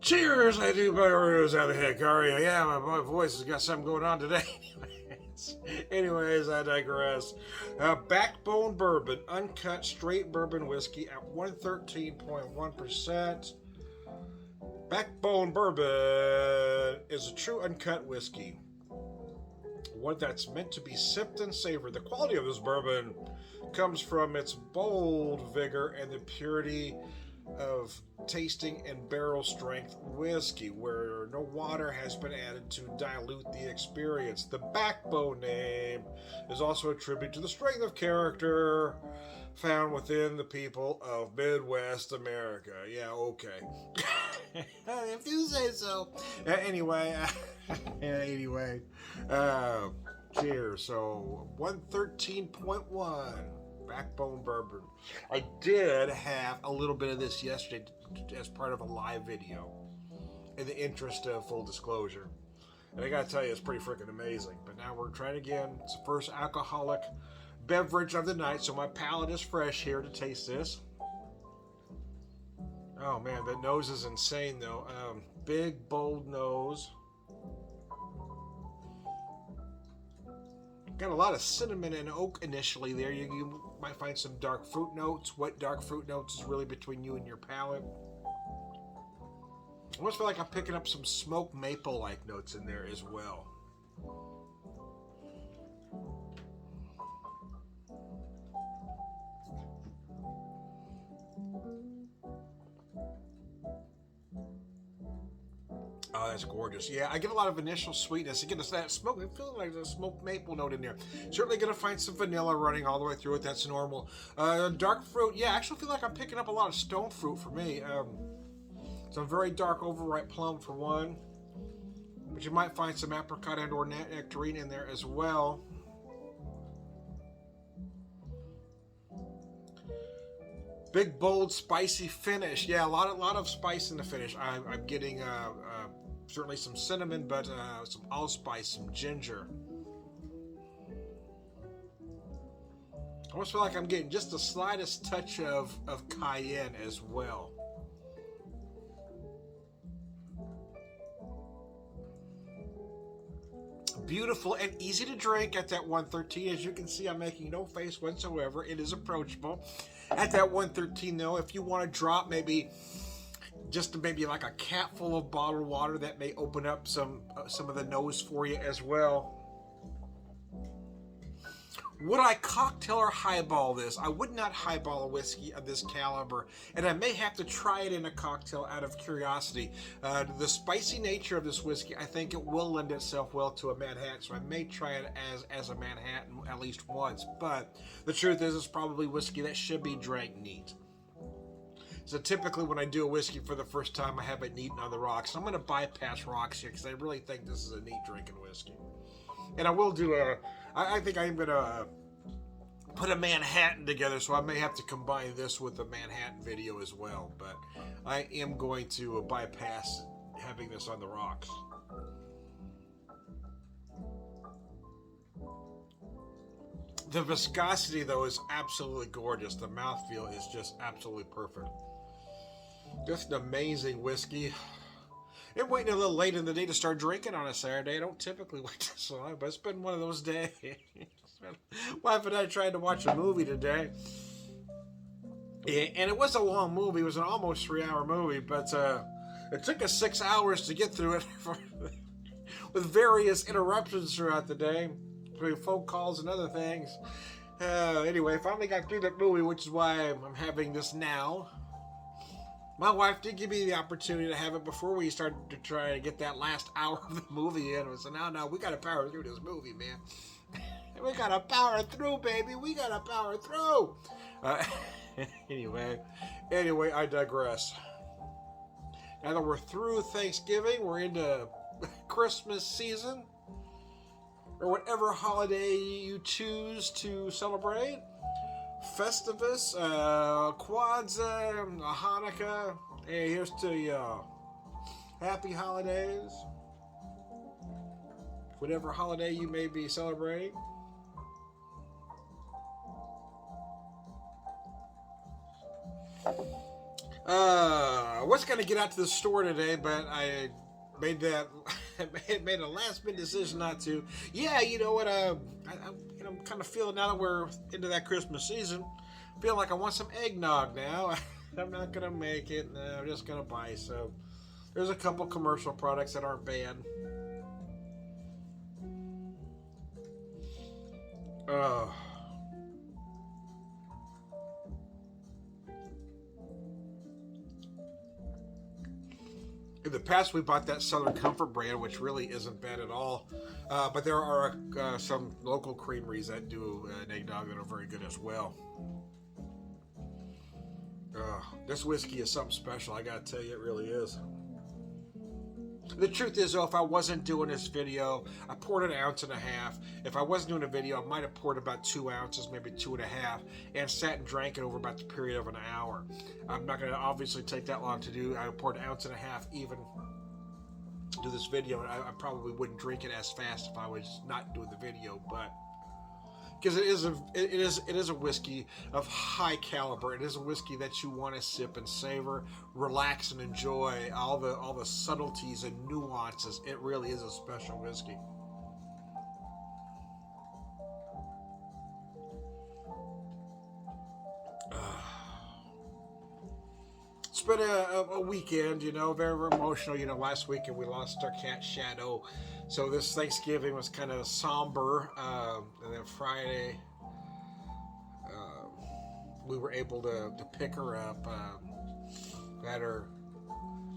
Cheers! I do Belarus out of Hikaria. Yeah, my voice has got something going on today. Anyways, I digress. Backbone Bourbon, uncut straight bourbon whiskey at 113.1%. Backbone Bourbon is a true uncut whiskey, one that's meant to be sipped and savored. The quality of this bourbon comes from its bold vigor and the purity of tasting and barrel strength whiskey, where no water has been added to dilute the experience. The Backbone name is also a tribute to the strength of character found within the people of Midwest America. Yeah, okay. If you say so. Anyway, cheers. So 113.1 Backbone Bourbon. I did have a little bit of this yesterday as part of a live video, in the interest of full disclosure. And I gotta tell you, it's pretty freaking amazing. But now we're trying again. It's the first alcoholic beverage of the night, so my palate is fresh here to taste this. Oh man, that nose is insane though. Big, bold nose. Got a lot of cinnamon and oak initially there. You might find some dark fruit notes. What dark fruit notes is really between you and your palate. I almost feel like I'm picking up some smoked maple-like notes in there as well. Oh, that's gorgeous. Yeah, I get a lot of initial sweetness. Again, it's that smoke. I feel like there's a smoked maple note in there. Certainly going to find some vanilla running all the way through it. That's normal. Dark fruit. Yeah, I actually feel like I'm picking up a lot of stone fruit for me. Some very dark overripe plum for one. But you might find some apricot and or nectarine in there as well. Big, bold, spicy finish. Yeah, a lot of spice in the finish. I'm getting certainly some cinnamon, but some allspice, some ginger. I almost feel like I'm getting just the slightest touch of cayenne as well. Beautiful and easy to drink at that 113. As you can see, I'm making no face whatsoever. It is approachable. At that 113 though, if you want to drop maybe like a cap full of bottled water, that may open up some of the nose for you as well. Would I cocktail or highball this? I would not highball a whiskey of this caliber, and I may have to try it in a cocktail out of curiosity. The spicy nature of this whiskey, I think it will lend itself well to a Manhattan, so I may try it as a Manhattan at least once. But the truth is, it's probably whiskey that should be drank neat. So typically when I do a whiskey for the first time, I have it neat on the rocks. I'm going to bypass rocks here because I really think this is a neat drinking whiskey. And I will do I think I'm going to put a Manhattan together, so I may have to combine this with the Manhattan video as well. But I am going to bypass having this on the rocks. The viscosity, though, is absolutely gorgeous. The mouthfeel is just absolutely perfect. Just an amazing whiskey. I'm waiting a little late in the day to start drinking on a Saturday. I don't typically wait this long, but it's been one of those days. Wife and I tried to watch a movie today. And it was a long movie. It was an almost 3-hour movie, but it took us 6 hours to get through it with various interruptions throughout the day, between phone calls and other things. Anyway, finally got through that movie, which is why I'm having this now. My wife did give me the opportunity to have it before we started to try to get that last hour of the movie in. So now we got to power through this movie, man. We got to power through, baby. We got to power through. Anyway, I digress. Now that we're through Thanksgiving, we're into Christmas season, or whatever holiday you choose to celebrate. Festivus, Kwanzaa, Hanukkah. Hey, here's to y'all. Happy holidays. Whatever holiday you may be celebrating. I was gonna get out to the store today, but I made that made a last minute decision not to. Yeah, you know what? I'm kind of feeling now that we're into that Christmas season. Feeling like I want some eggnog now. I'm not gonna make it. No, I'm just gonna buy. So there's a couple commercial products that aren't banned. Uh, in the past, we bought that Southern Comfort brand, which really isn't bad at all. But there are some local creameries that do an eggnog that are very good as well. This whiskey is something special. I gotta tell you, it really is. The truth is, though, if I wasn't doing this video, I poured an ounce and a half. If I wasn't doing a video, I might have poured about 2 ounces, maybe 2.5, and sat and drank it over about the period of an hour. I'm not going to obviously take that long to do. I poured an ounce and a half even to do this video, and I probably wouldn't drink it as fast if I was not doing the video, but because it is a whiskey of high caliber. It is a whiskey that you want to sip and savor, relax and enjoy all the subtleties and nuances. It really is a special whiskey. It's been a weekend, very, very emotional. Last weekend we lost our cat Shadow, so this Thanksgiving was kind of somber. And then Friday, we were able to pick her up, had her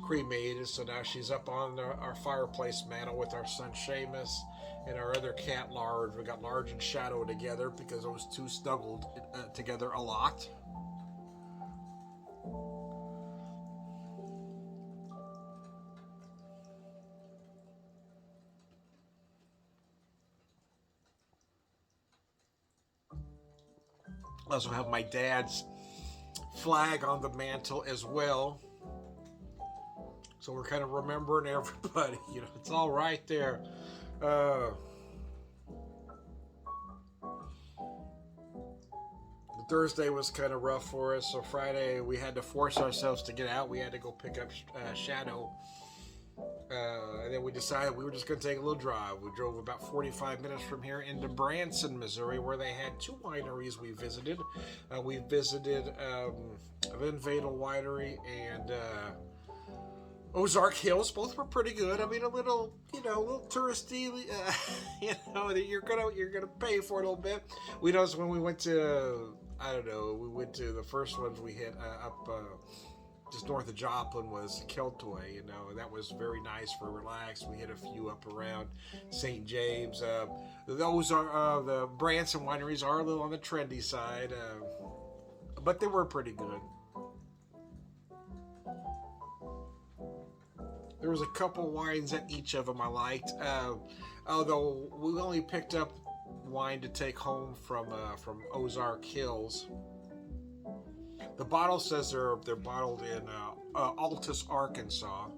cremated, so now she's up on our fireplace mantle with our son Seamus and our other cat Large. We got Large and Shadow together because those two snuggled together a lot. I also have my dad's flag on the mantle as well. So we're kind of remembering everybody. It's all right there. Thursday was kind of rough for us. So Friday we had to force ourselves to get out. We had to go pick up Shadow. And then we decided we were just going to take a little drive. We drove about 45 minutes from here into Branson, Missouri, where they had two wineries we visited. We visited Van Vadel Winery and Ozark Hills. Both were pretty good. I mean, a little touristy. You're gonna pay for it a little bit. We noticed when we went to, we went to the first ones we hit up. Just north of Joplin was Keltoy, that was very nice for relax. We hit a few up around St. James. Those are the Branson wineries are a little on the trendy side, but they were pretty good. There was a couple wines at each of them I liked, although we only picked up wine to take home from Ozark Hills. The bottle says they're bottled in Altus, Arkansas,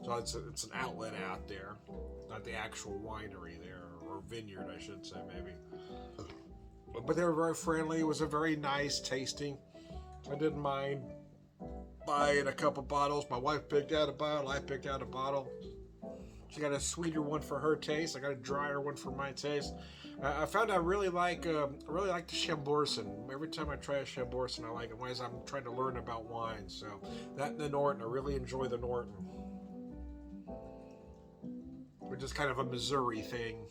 so it's an outlet out there, not the actual winery there, or vineyard, I should say, maybe. But they were very friendly. It was a very nice tasting. I didn't mind buying a couple bottles. My wife picked out a bottle. I picked out a bottle. She got a sweeter one for her taste. I got a drier one for my taste. I found I really like the Chambourcin. Every time I try a Chambourcin, I like it. As I'm trying to learn about wine. So that and the Norton, I really enjoy the Norton, which is kind of a Missouri thing.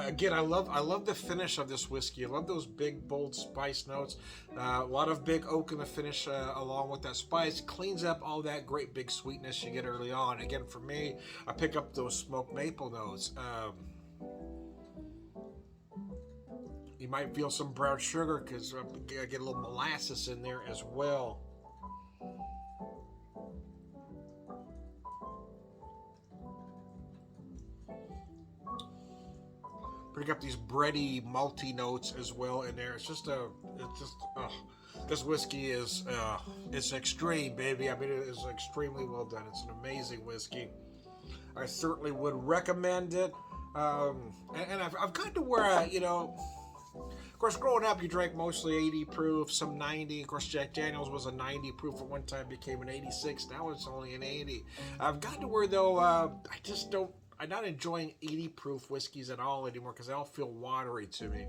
Again, I love the finish of this whiskey. I love those big, bold spice notes. A lot of big oak in the finish, along with that spice. Cleans up all that great big sweetness you get early on. Again, for me, I pick up those smoked maple notes. You might feel some brown sugar because I get a little molasses in there as well. Pick up these bready, malty notes as well in there. This whiskey is, it's extreme, baby. I mean, it is extremely well done. It's an amazing whiskey. I certainly would recommend it. And I've gotten to where, of course, growing up, you drank mostly 80 proof, some 90. Of course, Jack Daniels was a 90 proof at one time, became an 86. Now it's only an 80. I've gotten to where, though, I just don't. I'm not enjoying 80 proof whiskeys at all anymore because they all feel watery to me.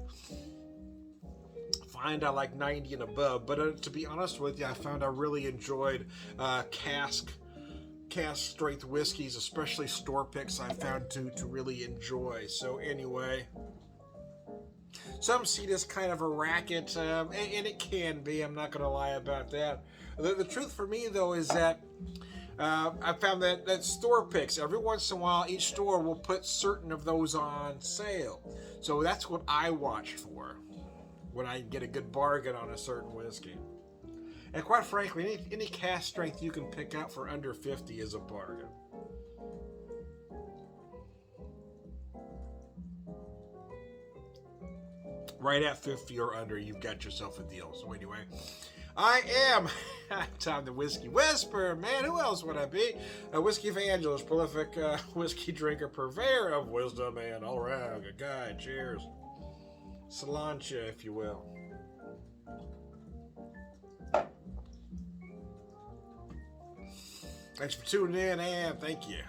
Find I like 90 and above, but to be honest with you, I found I really enjoyed cask strength whiskeys, especially store picks. I found to really enjoy. So anyway, some see this kind of a racket, and it can be. I'm not going to lie about that. The truth for me though is that I found that store picks, every once in a while, each store will put certain of those on sale. So that's what I watch for when I get a good bargain on a certain whiskey. And quite frankly, any cask strength you can pick out for under 50 is a bargain. Right at 50 or under, you've got yourself a deal. So anyway, I am Tom the Whiskey Whisperer, man. Who else would I be? A whiskey evangelist, prolific whiskey drinker, purveyor of wisdom, and all around a guy. Cheers. Cilantro, if you will. Thanks for tuning in, and thank you.